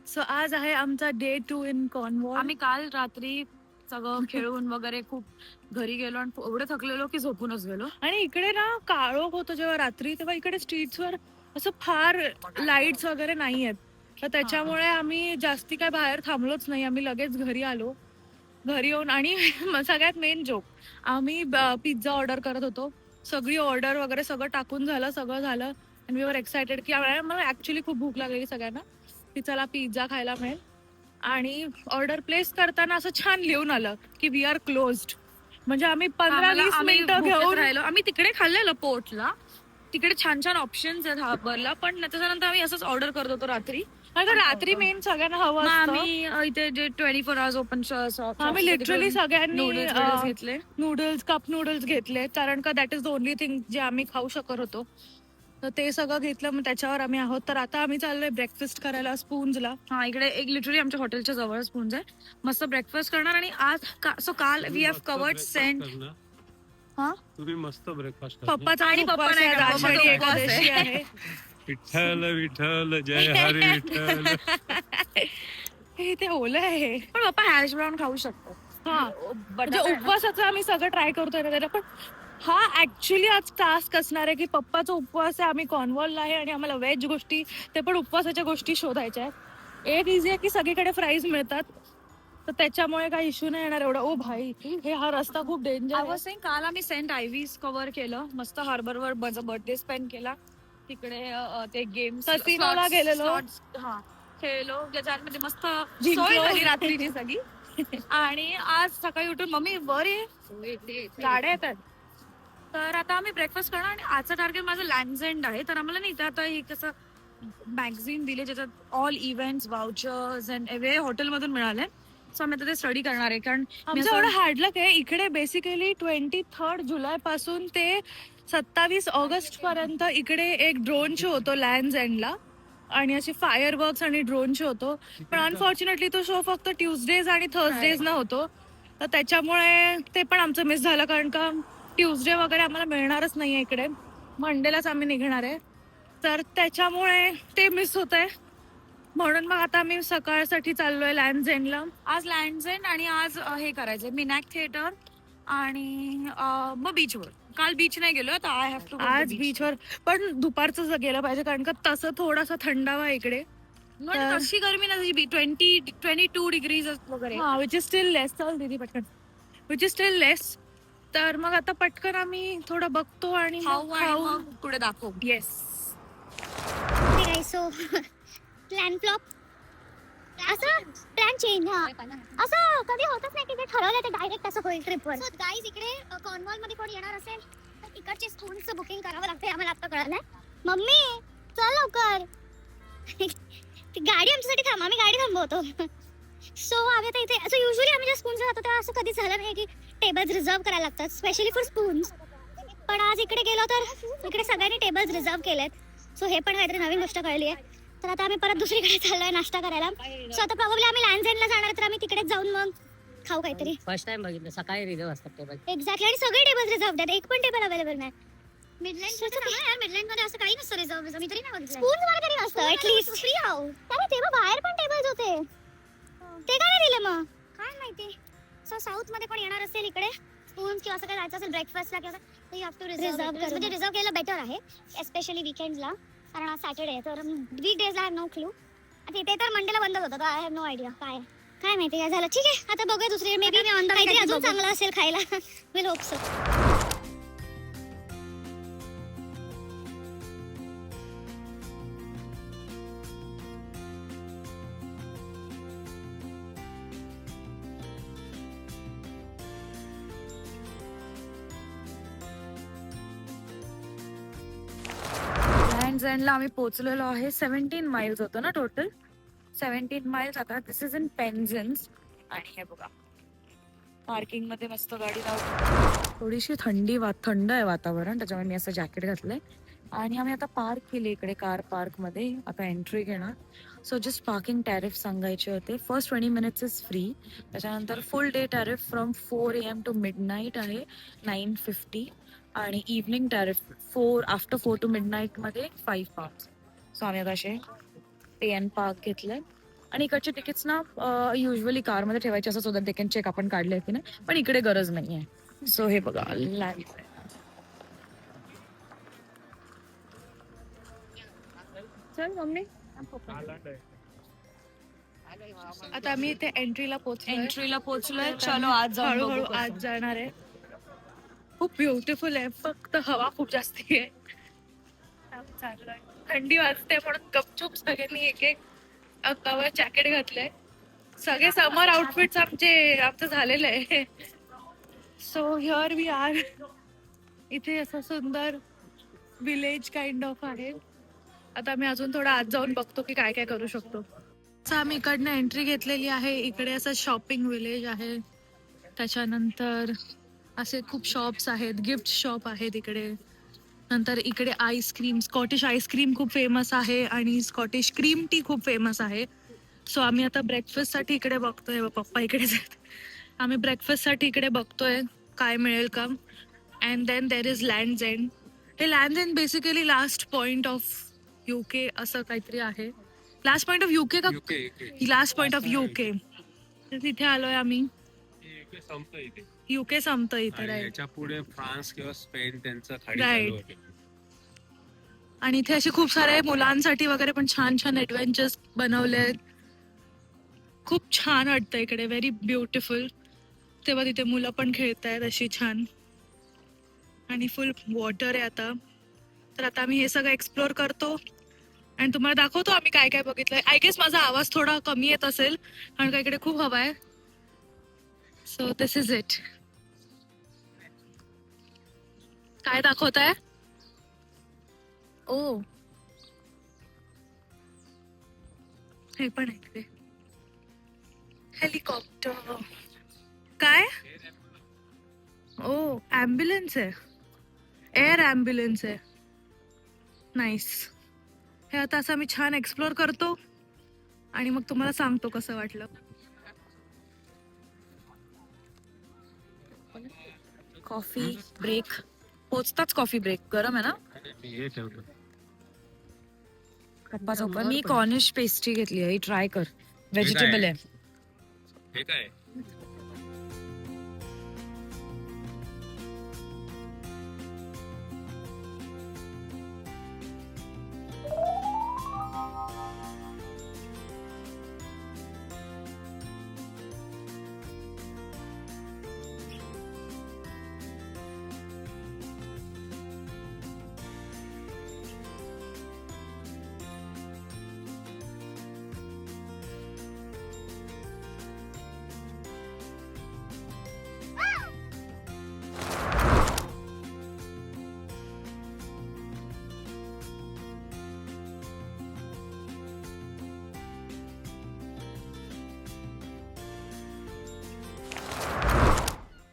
So आज आहे आमचा डे 2 इन कॉर्नवॉल. आम्ही काल रात्री सगळं खेळून वगैरे खूप घरी गेलो आणि एवढे थकलेलो की झोपूनच गेलो. आणि इकडे ना काळोख होतो जेव्हा रात्री, तेव्हा इकडे स्ट्रीट्सवर असं फार लाईट्स वगैरे नाही आहेत. तर त्याच्यामुळे आम्ही जास्ती काय बाहेर थांबलोच नाही. आम्ही लगेच घरी आलो. घरी येऊन आणि सगळ्यात मेन जोक, आम्ही पिझ्झा ऑर्डर करत होतो. सगळी ऑर्डर वगैरे सगळं टाकून झालं, सगळं झालं. आणि वी वर एक्सायटेड की मला ऍक्च्युली खूप भूक लागलेली सगळ्यांना, की चला पिझ्झा खायला मिळेल. आणि ऑर्डर प्लेस करताना असं छान लिहून आलं की वी आर क्लोज्ड. म्हणजे आम्ही 15-20 मिनिटं घेऊन राहिलो. आम्ही तिकडे खाल्लेलं पोर्टला, तिकडे छान छान ऑप्शन्स आहेत हार्बरला, पण त्याच्यानंतर आम्ही असं ऑर्डर करत होतो रात्री. रात्री मेन सगळ्यांना हवं असतं. आम्ही इथे जे 24 hours ओपन आम्ही लिटरली सगळ्यांनी घेतले. नूडल्स, कप नूडल्स घेतले, कारण का that is the only thing जे आम्ही खाऊ शकत होतो. तर ते सगळं घेतलं, मग त्याच्यावर आम्ही आहोत. तर आता आम्ही चाललोय ब्रेकफास्ट करायला स्पून्सला. हा, इकडे एक लिटरली आमच्या हॉटेलच्या जवळ स्पून्स आहे. मस्त ब्रेकफास्ट करणार. आणि आज काल वी हॅव कवर्ड सेंट. तुम्ही मस्त ब्रेकफास्ट पप्पाचा आणि उपवास पप्पा नाही आहे, का, आषाढी पप्पाचा उपवास एकादशी आहे. विठ्ठल विठ्ठल जय हरी विठ्ठल. हे ते ओलं आहे. पण पप्पा हॅश ब्राऊन खाऊ शकतो. हा, म्हणजे उपवासाचं आम्ही सगळं ट्राय करतोय ना त्याला. पण हा ऍक्च्युली आज टास्क असणार आहे की पप्पाचा उपवास आहे, आम्ही कॉर्नवॉलला आहे आणि आम्हाला व्हेज गोष्टी, ते पण उपवासाच्या गोष्टी शोधायच्या आहेत. एक इझी आहे की सगळीकडे फ्राईज मिळतात, तर त्याच्यामुळे काही इश्यू नाही येणार एवढा. ओ भाई, हे हा रस्ता खूप डेंजर आहे. काल आम्ही सेंट आयव्हीज कव्हर केलं, मस्त हार्बरवर माझा बर्थडे स्पेंड केला. तिकडे ते गेम्स कसिनोला गेलेलो. हा, खेळलो, ज्याच्यामध्ये मस्त जिंकलो. सोय झाली रात्रीची सगळी. आणि आज सकाळी उठून मम्मी वर ये, गाड्या येतात. तर आता आम्ही ब्रेकफास्ट करणार. आणि आजचं टार्गेट माझं लँड्स एंड आहे. तर आम्हाला नाही, आता हे कसं मॅगझिन दिले ज्याच्यात all events, vouchers and every हॉटेलमधून मिळाले. सो आम्ही आता ते स्टडी करणार आहे. कारण आमचं एवढं हार्डलक आहे इकडे. बेसिकली 23 जुलै पासून ते 27 ऑगस्ट पर्यंत इकडे एक ड्रोन शो होतो लँड्स एंडला, आणि असे फायरवर्क्स आणि ड्रोन शो होतो. पण अनफॉर्च्युनेटली तो शो फक्त ट्युजडेज आणि थर्सडेज न होतो. तर त्याच्यामुळे ते पण आमचं मिस झालं, कारण का ट्युजडे वगैरे आम्हाला मिळणारच नाहीये इकडे. मंडेलाच आम्ही निघणार आहे. तर त्याच्यामुळे ते मिस होत आहे. म्हणून मग आता आम्ही सकाळसाठी चाललोय लँड्स एंडला. आज लँड्स एंड आणि आज हे करायचंय मिनॅक थिएटर आणि मग बीचवर. काल बीच नाही गेलो, तर आय हॅव टू आज बीचवर, पण दुपारचं गेलं पाहिजे, कारण का तसं थोडासा थंडावा इकडे. तशी गरमी नाही, 22 डिग्रीज वगैरे. हा, विच इज स्टील लेस. चल दीदी पटकन, विच इज स्टील लेस. तर मग आता पटकन आम्ही थोडं बघतो आणि खाऊ पुढे दाखवू. येस. सो प्लॅन फ्लॉप, असं प्लॅन चेंज. हा, असं कधी होतच नाही की ते ठरवलं ते डायरेक्ट असं होईल ट्रिपवर. सो गाईज, इकडे कॉर्नवॉल मध्ये कोण येणार असेल तर तिकडचे स्पूनचं बुकिंग करावं लागतंय आम्हाला. आता कळलंय. मम्मी चल लवकर, ती गाडी आमच्यासाठी थांब, आम्ही गाडी थांबवतो. सो आम्ही आता इथे असं युजली आम्ही ज्या स्पूनला जातो तेव्हा असं कधी झालं नाही की टेबल्स रिझर्व करायला लागतात स्पेशली फॉर स्पून्स. पण आज इकडे गेलो तर इकडे सगळ्यांनी टेबल्स रिझर्व केलेत. सो हे पण काहीतरी नवीन गोष्ट कळली आहे. तर आता आम्ही परत दुसरीकडे चाललोय नाश्ता करायला. सो आता प्रॉब्ली आम्ही लँड्स एंडला जाणार, तर आम्ही तिकडेच जाऊन मग खाऊ काहीतरी. फर्स्ट टाइम बघितलं, सकाळी रिझर्व असतात टेबल. एक्झॅक्टली, आणि सगळे टेबल रिझर्व आहेत, एक पण टेबल अवेलेबल नाही. मिडलँड मध्ये असं काही नसतं रिझर्व. मी तरी नाही बघितलं. स्पून्स मध्ये तरी नसतं ऍटलीस्ट. Free how. अरे तेव्हा बाहेर पण टेबल्स होते, ते काय नाही दिलं मग काय माहिती. सो साऊथ मध्ये कोण येणार असेल इकडे स्पून्स किंवा असं काय जायचं असेल ब्रेकफास्टला किंवा तर यू हॅव टू रिझर्व. म्हणजे रिझर्व केलं बेटर आहे, एस्पेशली वीकेंड्सला, कारण आज सॅटर्डे आहे. तर वीक डेजला आय हॅव नो क्लू. आता इथे तर मंडेला बंदच होतं, आय हॅव नो आयडिया काय माहिती काय झालं. ठीक आहे, आता बघूया दुसरी मे बी काहीतरी अजून चांगलं असेल खायला. Will hope so. लँड्स एंडला आम्ही पोहोचलेलो आहे. 17 माइल्स होतं ना टोटल, 17 माइल्स. आता दिस इज इन पेन्झन्स. आणि हे बघा, पार्किंग मध्ये मस्त गाडी लावली. थोडीशी थंड आहे वातावरण, त्याच्यामुळे मी असं जॅकेट घातलंय. आणि आम्ही आता पार्क केली इकडे कार पार्क मध्ये. आता एंट्री घेणार. सो जस्ट पार्किंग टॅरिफ सांगायचे होते. First 20 minutes is free. त्याच्यानंतर full day tariff from 4 AM to midnight आहे 950. आणि evening tariff after 4 to midnight मध्ये £5. सो आम्ही आता असे पे अँड पार्क घेतलंय. आणि इकडचे तिकीट्स ना युजली कारमध्ये ठेवायचे असं so that they can check आपण काढले की नाही, पण इकडे गरज नाहीये. सो हे बघा लँड. चल मम्मी. आता आम्ही इथे एंट्रीला पोहोचलो. एंट्रीला पोहोचलोय. चलो आज जाऊन हळूहळू बघू आज कसं. जाणार आहे. खूप ब्युटिफुल आहे, फक्त हवा खूप जास्ती आहे. चाललोय. थंडी वाजते म्हणून गपचूप सगळ्यांनी एक एक अंगावर जॅकेट घातलंय. सगळे समर आउटफिट्स आमचं झालेलं आहे. So here we are. इथे असं सुंदर विलेज काइंड ऑफ आहे. आता आम्ही अजून थोडं आत जाऊन बघतो की काय काय करू शकतो. आम्ही इकडनं एंट्री घेतलेली आहे. इकडे असं शॉपिंग विलेज आहे. त्याच्यानंतर असे खूप शॉप्स आहेत, गिफ्ट शॉप आहेत इकडे. नंतर इकडे आईस्क्रीम, स्कॉटिश आईस्क्रीम खूप फेमस आहे आणि स्कॉटिश क्रीम टी खूप फेमस आहे. सो आम्ही आता ब्रेकफास्टसाठी इकडे बघतोय. पप्पा इकडेच आहेत. आम्ही ब्रेकफास्टसाठी इकडे बघतोय काय मिळेल का. And then there is Land's End. हे Land's End basically last point of UK असं काहीतरी आहे. लास्ट पॉइंट ऑफ UK का लास्ट पॉइंट ऑफ UK. तिथे आलोय आम्ही. UK संपतं इथे. राईट. याच्या पुढे फ्रान्स किंवा स्पेन त्यांचं खाडी Right. चालू होते. आणि इथे असे खूप सारे मुलांसाठी वगैरे पण छान छान ऍडव्हेंचर्स बनवले आहेत. खूप छान वाटतं इकडे. Very beautiful. तेव्हा तिथे मुलं पण खेळतायत अशी छान. आणि फुल वॉटर आहे आता. तर आता आम्ही हे सगळं एक्सप्लोर करतो आणि तुम्हाला दाखवतो आम्ही काय काय बघितलंय. आय गेस माझा आवाज थोडा कमी येत असेल कारण का इकडे खूप हवा आहे. So this is it. काय दाखवताय? ओ हे पण आहे इकडे. हेलिकॉप्टर. काय? ओ ॲम्ब्युलन्स आहे. एअर ॲम्ब्युलन्स आहे. नाईस. हे आता असं आम्ही छान एक्सप्लोर करतो आणि मग तुम्हाला सांगतो कसं वाटलं. Coffee break. पोचताच कॉफी ब्रेक. गरम आहे ना मी हे ठेवलं. पप्पाचा उपकार. मी कॉर्निश पेस्ट्री घेतली आहे. ट्राय कर. व्हेजिटेबल आहे. हे काय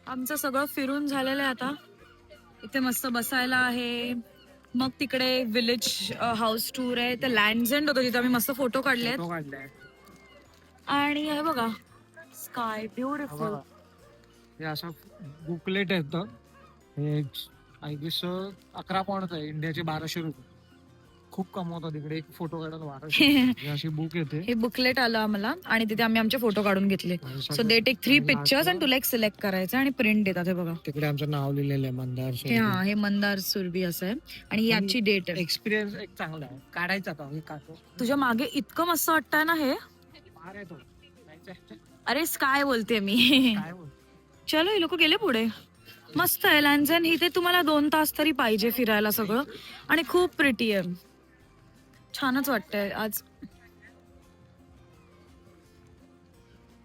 आमचं सगळं फिरून झालेलं आहे आता. इथे मस्त बसायला आहे. मग तिकडे विलेज हाऊस टूर आहे. ते लँड्स एंड होतं जिथे आम्ही मस्त फोटो काढले. आणि हे बघा स्काय ब्युटिफुल. हे असं बुकलेट येतं. हे आय गेस 11 पॉइंट आहे. इंडियाचे 1200 रुपये. खूप कमवतात तिकडे एक फोटो काढायला 1200. हे अशी बुक येते. हे बुकलेट आलं आम्हाला आणि तिथे आम्ही आमचे फोटो काढून घेतले. सो दे टेक 3 पिक्चर्स आणि तुला एक सिलेक्ट करायचं आणि प्रिंट देतात. हे बघा तिकडे आमचं नाव लिहिलेलं आहे मंदार. हे हा हे मंदार सुरभी असं आहे आणि याची डेट आहे. एक्सपिरियन्स एक चांगला आहे. काढायचा आता हे काढतो. तुझ्या मागे इतकं मस्त वाटतंय ना हे. फार आहे तो. अरे स्काय बोलते मी. काय बोल. चलो हे लोक गेले पुढे. मस्त आहे लँझन. इथे तुम्हाला 2 तास तरी पाहिजे फिरायला सगळं आणि खूप प्रिटी आहे. छानच वाटतंय आज.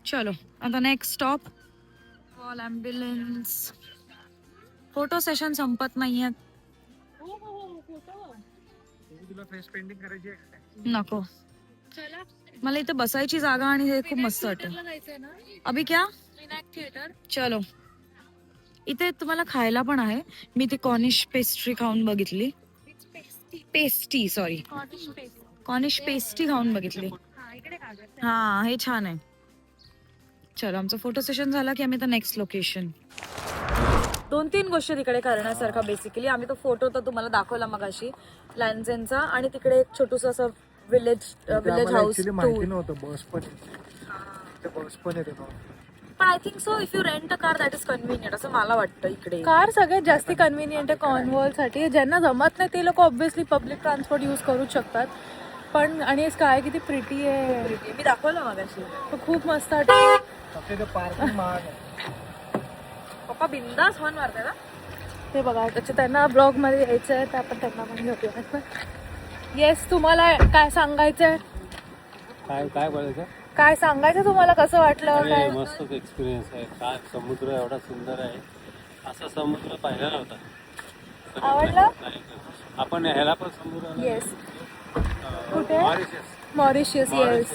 चलो आता next stop wall ambulance. Photo session संपत नाहीये. तुला फेस पेंटिंग करायची आहे का? नको. मला इथे बसायची जागा आणि हे खूप मस्त वाटतं. जायचंय ना अभि क्या. विनायक थिएटर. चलो इथे तुम्हाला खायला पण आहे. मी ती कॉर्निश पेस्ट्री खाऊन बघितली. पेस्टी सॉरी कॉर्निश पेस्ट्री खाऊन बघितली. हा हे छान आहे. चलो आमचं फोटो सेशन झाला की आम्ही आता नेक्स्ट लोकेशन. 2-3 गोष्टी तिकडे करण्यासारखा बेसिकली. आम्ही तो फोटो तर तुम्हाला दाखवला मगाशी लँझेनचा आणि तिकडे एक छोटूस असं विलेज हाऊस ऍक्च्युली माहिती नव्हतं बस पण येते ना. पण I think so if you rent a car that is convenient असं मला वाटतं इकडे. कार सगळ्यात जास्त कन्व्हिनियंट आहे कॉर्नवॉल साठी. ज्यांना जमत नाही ते लोक ऑब्व्हियसली पब्लिक ट्रान्सपोर्ट यूज करू शकतात. पण आणि स्काय किती प्रिटी आहे, मी दाखवलं मगाशी. तो खूप मस्त वाटतं. फक्त इथे पार्किंग महाग आहे. पप्पा बिंदास हॉर्न मारते ना. ते बघा त्याच्या त्यांना ब्लॉग मध्ये यायचं आहे तर आपण त्यांना पण घेऊया. येस, तुम्हाला काय सांगायचंय? काय बोलायचं? काय सांगायचं तुम्हाला? कसं वाटलं? अरे काय मस्तच एक्सपिरियन्स आहे. काय समुद्र एवढा सुंदर आहे, असा समुद्र पाहिला नव्हता. आवडलं? आपण ह्याला पण समुद्र येस. कुठे? मॉरिशियस. Yes,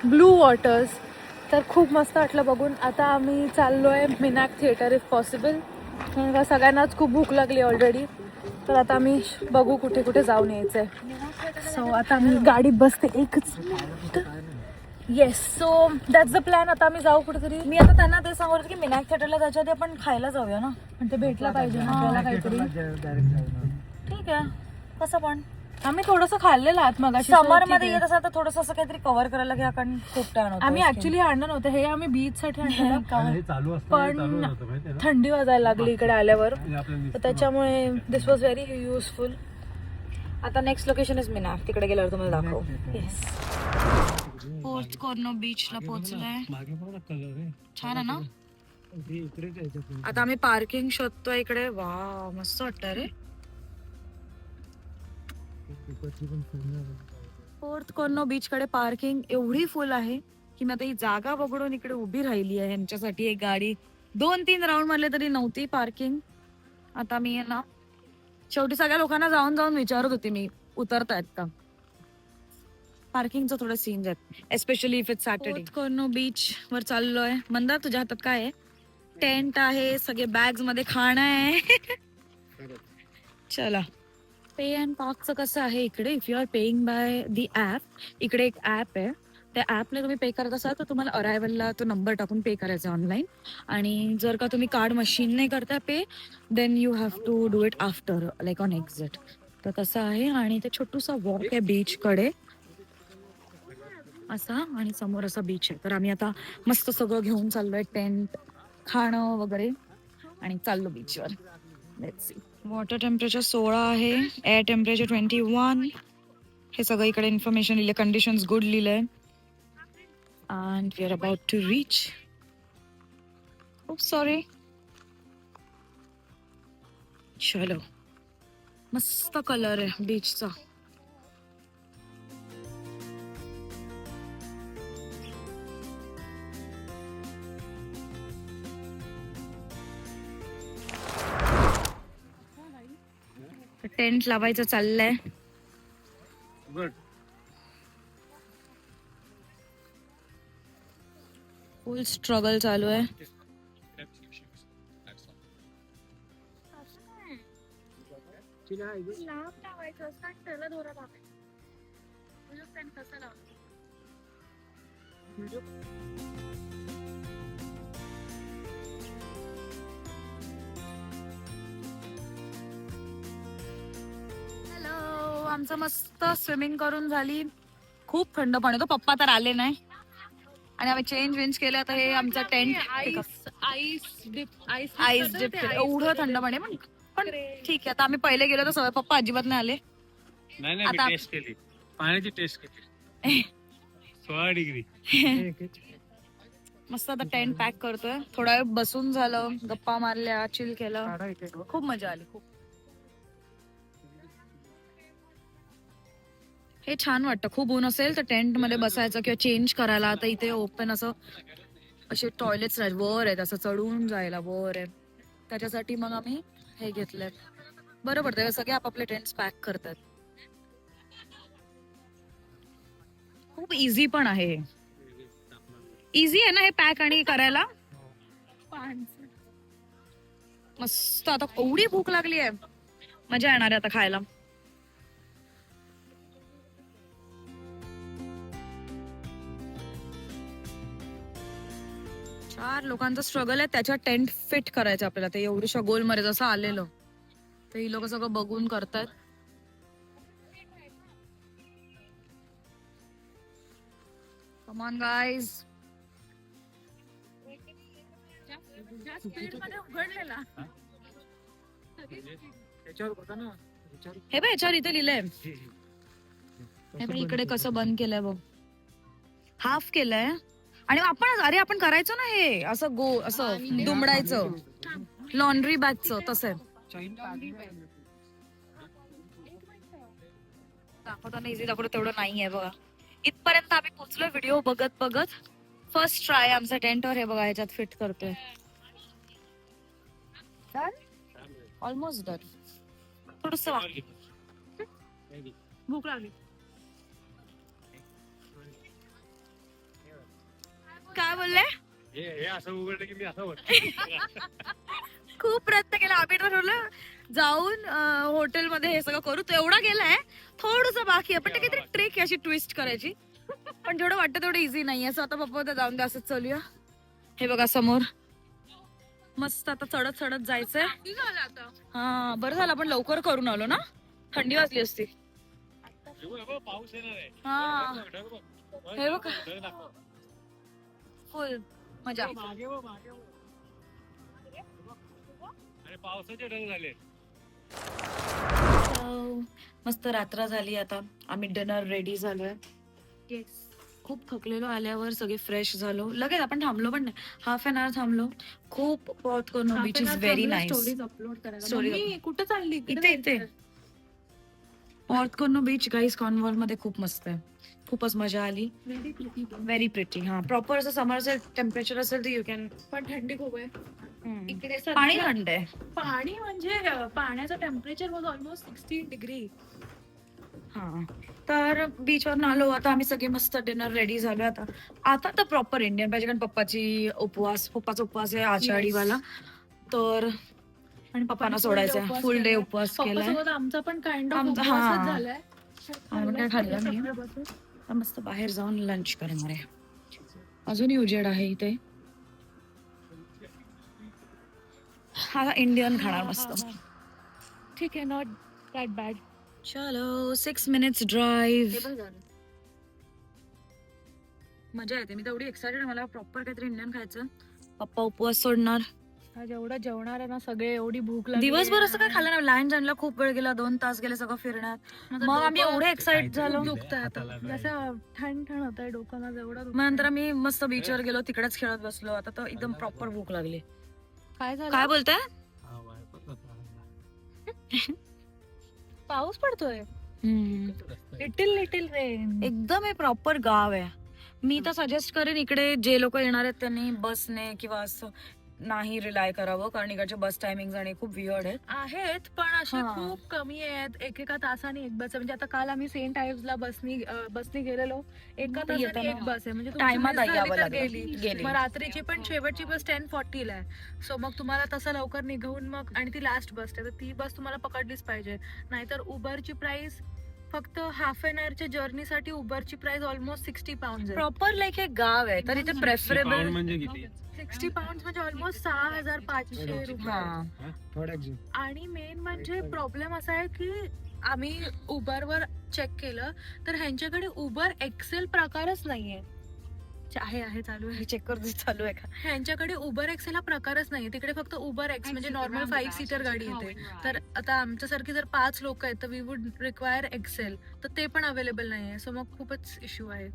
blue waters. तर खूप मस्त वाटलं बघून. आता आम्ही चाललोय मिनाक थिएटर इफ पॉसिबल. कारण का सगळ्यांनाच खूप भूक लागली ऑलरेडी. तर आता आम्ही बघू कुठे कुठे जाऊन यायचंय. सो आता आम्ही गाडीत बसते एकच. Yes, so that's the plan. आता आम्ही जाऊ कुठेतरी. मी आता त्यांना ते सांगत होते की मिनाक थिएटरला जायच्या आधी आपण खायला जाऊया ना. पण ते भेटला पाहिजे ना आपल्याला काहीतरी. ठीक आहे, कसं पण. आम्ही थोडंसं खाल्लेलं आत मगाशी. समर मध्ये येत असेल तर थोडस असं काहीतरी कव्हर करायला घ्या कारण खूप टाइम होतो. आम्ही ऍक्च्युली आणलं नव्हतं हे. आम्ही बीच साठी आणलेलं. चालू पण थंडी वाजायला लागली इकडे आल्यावर. तर त्याच्यामुळे दिस वॉज व्हेरी युजफुल. आता नेक्स्ट लोकेशन इज मिनाक. तिकडे गेल्यावर तुम्हाला दाखव. येस, फोर्थ कॉर्नर बीचला पोहोचलोय. छान आहे ना. आता आम्ही पार्किंग शोधतोय इकडे. वा, मस्त वाटतं रे. फोर्थ कॉर्नर बीच कडे पार्किंग एवढी फुल आहे की मी आता ही जागा बघडून इकडे उभी राहिली आहे. यांच्यासाठी एक गाडी 2-3 राऊंड मारले तरी नव्हती पार्किंग. आता मी ना शेवटी सगळ्या लोकांना जाऊन जाऊन विचारत होती मी उतरतायत का. पार्किंगचं थोडं सीन्स आहेत, especially if it's Saturday. Fourth corner beach वर चाललोय. मंदार, तुझ्या हातात काय आहे? टेंट आहे, सगळे बॅग्स मध्ये खाणं आहे. चला. पे अँड पार्कचं कसं आहे इकडे, if you are paying by the app, इकडे एक ॲप आहे. त्या ॲपला तुम्ही पे करत असाल तर तुम्हाला अरायवलला तो नंबर टाकून पे करायचा ऑनलाईन. आणि जर का तुम्ही कार्ड मशीनने करता pay, then you have to do it after like on exit. तर तसं आहे. आणि ते छोटूसा वॉक आहे बीचकडे असा, आणि समोर असा बीच आहे. तर आम्ही आता मस्त सगळं घेऊन चाललोय, टेंट, खाणं वगैरे, आणि चाललो बीचवर. Let's see. वॉटर टेम्परेचर 16 आहे, एअर टेम्परेचर 21. हे सगळं इकडे इन्फॉर्मेशन लिहिले, कंडिशन्स गुड लिहिलंय. And we are about to reach. खूप सॉरी. चलो, मस्त कलर आहे बीचचा. टेंट लावायचं चाललंय. फुल स्ट्रगल चालू आहे. हॅलो, आमचं मस्त स्विमिंग करून झाली. खूप थंड पाणी होतं. पप्पा तर आले नाही आणि आम्ही चेंज केलं. आता हे आमचा टेंट आईस डिप एवढं थंड पाणी. पण ठीक आहे, आता आम्ही पहिले गेलो तर सगळे पप्पा अजिबात नाही आले. नाही आता- टेस्ट केली, पाण्याची टेस्ट केली. 16 डिग्री. मस्त आता टेंट पॅक करतोय. थोडा वेळ बसून झालं, गप्पा मारल्या, चिल केलं. खूप मजा आली. खूप हे छान वाटतं. खूप ऊन असेल तर टेंट मध्ये बसायचं किंवा चेंज करायला. आता इथे ओपन असं असे टॉयलेट्स वर आहेत, असं चढून जायला वर आहे. त्याच्यासाठी मग आम्ही हे घेतलंय. बरं पडतं, सगळे आपापले टेंट्स पॅक करतात. खूप इझी पण आहे. इझी आहे ना हे पॅक आणि करायला. मस्त. आता एवढी भूक लागली आहे, मजा येणार आहे आता खायला. चार लोकांचा स्ट्रगल आहे. त्याच्यात टेंट फिट करायचं आपल्याला. ते एवढ्याशा गोल मध्ये जसं आलेलं, तर ही लोक सगळं बघून करतात. Come on guys. उघडलेला त्याच्यावर बघा ना, त्याच्यावर हे बघ याच्यावर इथे लिहिलंय. हे बघ इकडे कसं बंद केलंय बघ. हाफ केलंय. आणि आपण करायचो ना हे असं असं दुमडायचं लॉन्ड्री बॅगचं तसं चैन दाखवताना इझी दाखवतो तेवढं नाहीये बघा. इथपर्यंत आम्ही पोहोचलोय व्हिडिओ बघत बघत. फर्स्ट ट्राय आमचा टेंटवर हे बघा ह्याच्यात फिट करतोय. Almost done. थोडस भूक लागली. काय बोलले. हे असं उघडलं की मी असं खूप प्रयत्न केला आम्ही ठरवलं जाऊन हॉटेलमध्ये हे सगळं करू. तो एवढा गेलाय थोडस बाकी आहे पण ते काहीतरी ट्रिक अशी ट्विस्ट करायची पण जेवढं वाटतं तेवढं इझी नाही असं. आता पप्पा उद्या जाऊन द्या असंच चालूया. हे बघा समोर मस्त आता चढत चढत जायचंय. हा बरं झालं आपण लवकर करून आलो ना. थंडी वाजली असती. पाऊस येणार आहे. हा हे बघा फुल मजा. आणि पावसाचे ढग झाले. मस्त रात्र झाली. आता आम्ही डिनर रेडी झालोय. खूप थकलेलो. आल्यावर सगळे फ्रेश झालो. लगेच आपण थांबलो पण नाही. हाफ एन आवर थांबलो. खूप Porthcurno beach is very nice. Stories upload करायला. Stories मम्मी, कुठं चालली इथे पॉर्टकॉर्नो बीच गाईस कॉर्नवॉल मध्ये खूप मस्त आहे. खूपच मजा आली. Very pretty. हा प्रॉपर असं समरचं टेम्परेचर असेल तर यू कॅन. पण थंडी खूप आहे इकडे. पाणी थंड आहे. पाणी म्हणजे पाण्याचं टेम्परेचर वॉज ऑलमोस्ट 60 डिग्री. हा तर बीचवर आलो. आता आम्ही सगळे मस्त डिनर रेडी झालो. आता तर प्रॉपर इंडियन पाहिजे कारण पप्पाचा उपवास आहे आषाढीवाला. तर आणि पप्पांना सोडायचं फुल डे उपवास केलाय. आमचा पण काइंड ऑफ आमचा- उपवासच हा. झालाय. आम्ही काय खाल्लं नाही. आता मस्त बाहेर जाऊन लंच करणार आहे. अजूनही उजेड आहे इथे. हा इंडियन खाणार मस्त. ठीक आहे. Not that bad. चलो 6 minutes ड्राईव्ह. मजा येते. मी तेवढी एक्साइटेड. मला प्रॉपर काहीतरी इंडियन खायचं. पप्पा उपवास सोडणार. आज एवढं जेवणार आहे ना सगळे. एवढी भूक लागली. दिवसभर असं काय खाल्लं नाही. लँड आणला खूप वेळ गेला. 2 तास गेले सगळं फिरण्यात. मग आम्ही एवढे एक्साइट झालो. दुखतंय आता. जसं ठण होत आहे डोकं माझं एवढं मग नंतर आम्ही मस्त बीचवर गेलो. तिकडेच खेळत बसलो. आता तर एकदम प्रॉपर भूक लागली. काय झालं. काय बोलताय. पाऊस पडतोय. Little little rain. एकदम हे प्रॉपर गाव आहे. मी तर सजेस्ट करेन इकडे जे लोक येणार आहेत त्यांनी बसने किंवा असं नाही रिलाय करावं कारण इकडचे बस टायमिंग आणि खूप वियर्ड आहेत पण असे हा. खूप कमी आहेत. एकेका तासाने एक बस आहे. म्हणजे आता काल आम्ही सेंट आयव्सला बसनी गेलेलो. एका तासाने येताना एक बस आहे. म्हणजे तुमची टायमात miss झाली यावं तर लागलं. गेली. गेली. मग रात्रीची पण शेवटची बस 10:40 ला आहे. सो मग तुम्हाला तसं लवकर निघून मग आणि ती लास्ट बस आहे तर ती बस तुम्हाला पकडलीच पाहिजे. नाहीतर उबरची प्राइस फक्त हाफ एन आवरच्या जर्नीसाठी उबरची प्राइस ऑलमोस्ट 60 pounds आहे. प्रॉपर लाईक हे गाव आहे तर इथे प्रेफरेबल. म्हणजे किती. 60 pounds म्हणजे ऑलमोस्ट 6,500 रुपये. थोड्या आणि मेन म्हणजे प्रॉब्लेम असा आहे की आम्ही उबरवर चेक केलं तर ह्यांच्याकडे उबर एक्सेल प्रकारच नाहीये. आहे चालू आहे. चेक करतो चालू आहे का. ह्यांच्याकडे उबर एक्सेल हा प्रकारच नाहीये. तिकडे फक्त उबर एक्स म्हणजे नॉर्मल 5 सीटर गाडी येते. तर आता आमच्यासारखी जर 5 लोक आहेत तर वी वुड रिक्वायर एक्सेल तर ते पण अवेलेबल नाहीये. सो मग खूपच इश्यू आहे.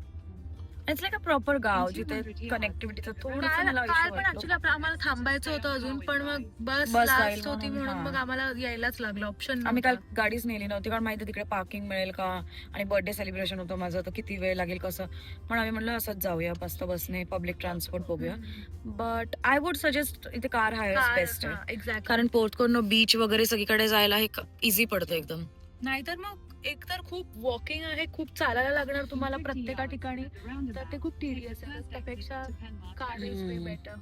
इट्स लाईक अ प्रॉपर गाव जिथे कनेक्टिव्हिटीचा थोडंसं काल मला काल issue पण वाटतो. ऍक्च्युली आम्हाला थांबायचं होतं अजून पण मग बस बस लास्ट जाईल होती म्हणून, म्हणून हा. मग आम्हाला यायलाच लागलं. ऑप्शन आम्ही काल गाडीच नेली नव्हती कारण माहिती तिकडे पार्किंग मिळेल का आणि बर्थडे सेलिब्रेशन होतं माझं तर किती वेळ लागेल कसं. पण आम्ही म्हणलं असंच जाऊया मस्त बसने पब्लिक ट्रान्सपोर्ट बघूया. बट आय वुड सजेस्ट इथे कार आहे बेस्ट आहे एक्झॅक्ट. कारण पोर्टकॉर्नो बीच वगैरे सगळीकडे जायला हे इझी पडतं एकदम. नाहीतर मग एकतर खूप वॉकिंग आहे. खूप चालायला लागणार तुम्हाला प्रत्येका ठिकाणी तर ते खूप टिडियस आहे. त्यापेक्षा कार इज वे बेटर.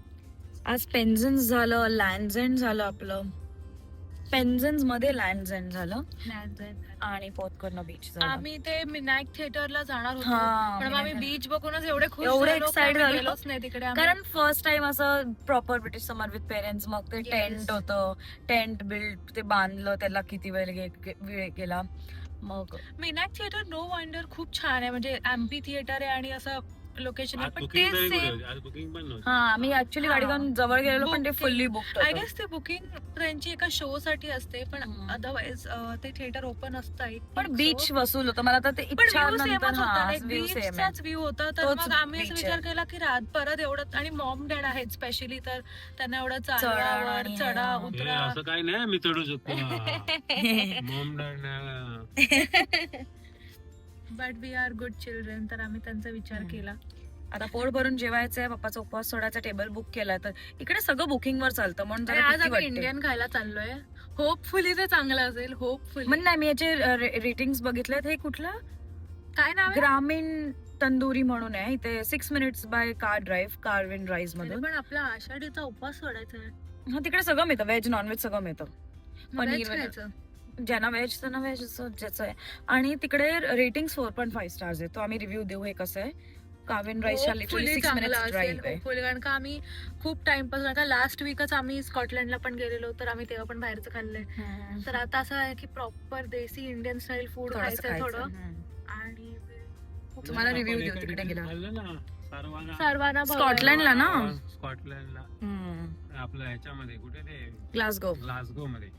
आज पेन्झन्स झालं. लँड्स एंड झालं आपलं. पेन्झन्स मध्ये लँड्स एंड झालं आणि पोर्टकॉर्नो बीच झालं. आम्ही ते मिनाक थिएटरला जाणार होतो हा, पण मग आम्ही मिनाक बीच बघूनच एवढे खुश एवढे झालो की excited आम्ही झालो. गेलोच नाही तिकडे. आम्ही- कारण फर्स्ट टाइम असं proper British summer with parents. मग ते Yes. टेंट होतं. टेंट बिल्ड ते बांधलं त्याला किती वेळ गेला. मग मिनाक थिएटर नो वंडर खूप छान आहे. म्हणजे एम्पी थिएटर आहे आणि असं लोकेशन आहे आज पण बुकिंग ते नाही सेम कुठे, आज बुकिंग पण नव्हती. हा आम्ही ऍक्च्युली गाडी घेऊन जवळ गेलेलो पण ते Booking. Fully book I guess ते बुकिंग त्यांची एका शो साठी असते पण हम्म. अदरवाइज ते थिएटर ओपन असतं पण बीच वसूल होतं मला तर ते पण इच्छा व्ह्यू नंतर सेमच होता हा लाईक व्ह्यू सेम आहे बीचचाच व्ह्यू होता तर तोच मग आम्ही असं beach विचार आहे. केला की रात परत एवढं आणि मॉम डॅड आहेत स्पेशली तर त्यांना एवढं चढण चालवावर आणि चढा हा. हे उतरा असं काही नाही मी चढू शकतो mom dad but we are good children तर आम्ही त्यांचा विचार हम्म. केला आता पोट भरून जेवायचंय पप्पाचा उपवास सोडायचा टेबल बुक केलाय तर इकडे सगळं बुकिंग वर चालतं म्हणून आणि जरा आज भीती आम्ही वाटते इंडियन खायला चाललोय होपफुली ते चांगलं असेल होपफुली म्हणजे नाही मी याचे रेटिंग्स बघितलेत हे कुठलं काय नाव आहे ग्रामीण तंदुरी म्हणून आहे इथे 6 मिनिट्स बाय कार ड्राईव्ह कारविन राईस अरे मधून पण आपला आषाढीचा उपवास सोडायचा आहे हा तिकडे सगळं मिळतं व्हेज नॉनव्हेज सगळं मिळतं मग पनीर veg खायचं. ज्यांना व्हेज त्यांना व्हेज ज्याचं आहे आणि तिकडे रेटिंग 4.5 स्टार्स आहे तो आम्ही रिव्ह्यू देऊ हे कसं आहे काविन राईसच्या लिटरली Hopefully 6 चांगलं मिनिट्स असेल, ड्राईव्ह आहे hopefully. कारण का आम्ही खूप टाइमपास का लास्ट वीकच आम्ही स्कॉटलंडला पण गेलेलो तर आम्ही तेव्हा पण बाहेरचं खाल्लंय तर आता असं आहे की प्रॉपर देसी इंडियन स्टाईल फूड थोडंसं खायचंय खायचं. थोडं आणि तुम्हाला review देऊ तिकडे गेल्यावर. सर्वांना स्कॉटलंडला ना स्कॉटलंडला आपलं ह्याच्यामध्ये कुठे ते ग्लासगो ग्लासगो मध्ये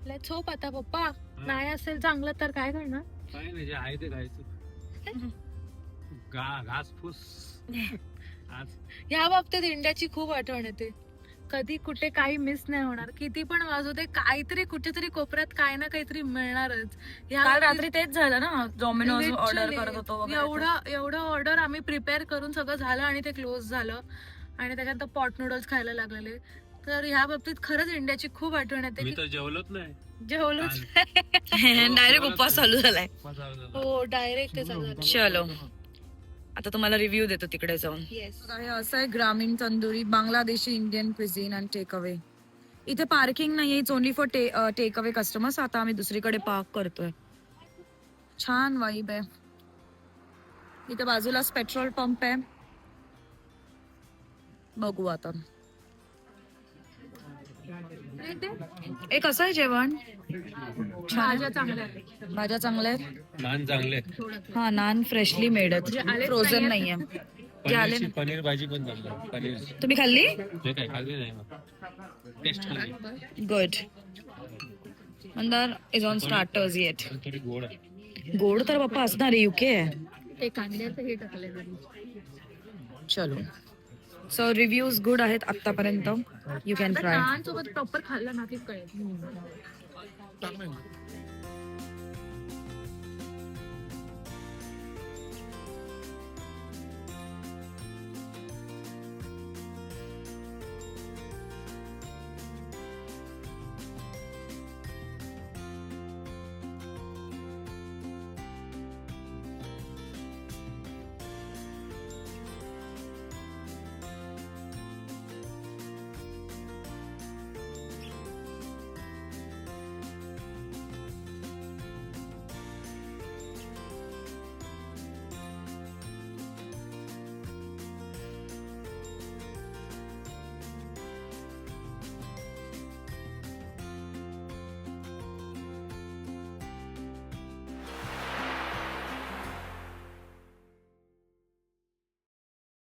लेट्स होप आता पप्पा नाही असेल चांगलं तर काय करणार काय नाही जे आहे ते खायचं घासफूस आज या बाबतीत इंडियाची खूप आठवण येते कधी कुठे काही मिस नाही होणार किती पण वाजू दे काहीतरी कुठेतरी कोपऱ्यात काय ना काहीतरी मिळणारच या काल बाबतीत रात्री तेच झालं ना डॉमिनोज ऑर्डर literally करत होतो वगैरे ते. एवढं ऑर्डर आम्ही प्रिपेअर करून सगळं झालं आणि ते क्लोज झालं आणि त्याच्यानंतर पॉट नूडल्स खायला लागलेले तर ह्या बाबतीत खरंच इंडियाची खूप आठवण येते मी की तर जेवलोच नाही जेवलोच डायरेक्ट उपवास चालू झालाय हो डायरेक्ट ते चालू झालं चलो आता तुम्हाला रिव्ह्यू देतो तिकडे जाऊन येस हे असं आहे ग्रामीण तंदुरी बांगलादेशी इंडियन क्विझिन आणि टेक अवे इथे पार्किंग नाही it's only for take away customers आता आम्ही दुसरीकडे पार्क करतोय छान वाईब आहे इथे बाजूलाच पेट्रोल पंप आहे बघू आता एक असं आहे जेवण भाज्या चांगल्या आहेत. भाज्या चांगल्या आहेत नान चांगले हा नान फ्रेशली मेड आहेत आलेच फ्रोझन नाहीयेत. नाहीये आले ना. पनीर भाजी पण चांगली पनीर तुम्ही खाल्ली हे काय खाल्ली नाही टेस्ट केली good Mandar is on starters eight पण थोडी गोड आहे गोड तर बाप्पा असणार युके आहे ते कांद्याचं हे टाकलंय चलो सो रिव्ह्यूज गुड आहेत आतापर्यंत यू कॅन ट्राय नान सोबत प्रॉपर खाल्लं ना की कळेल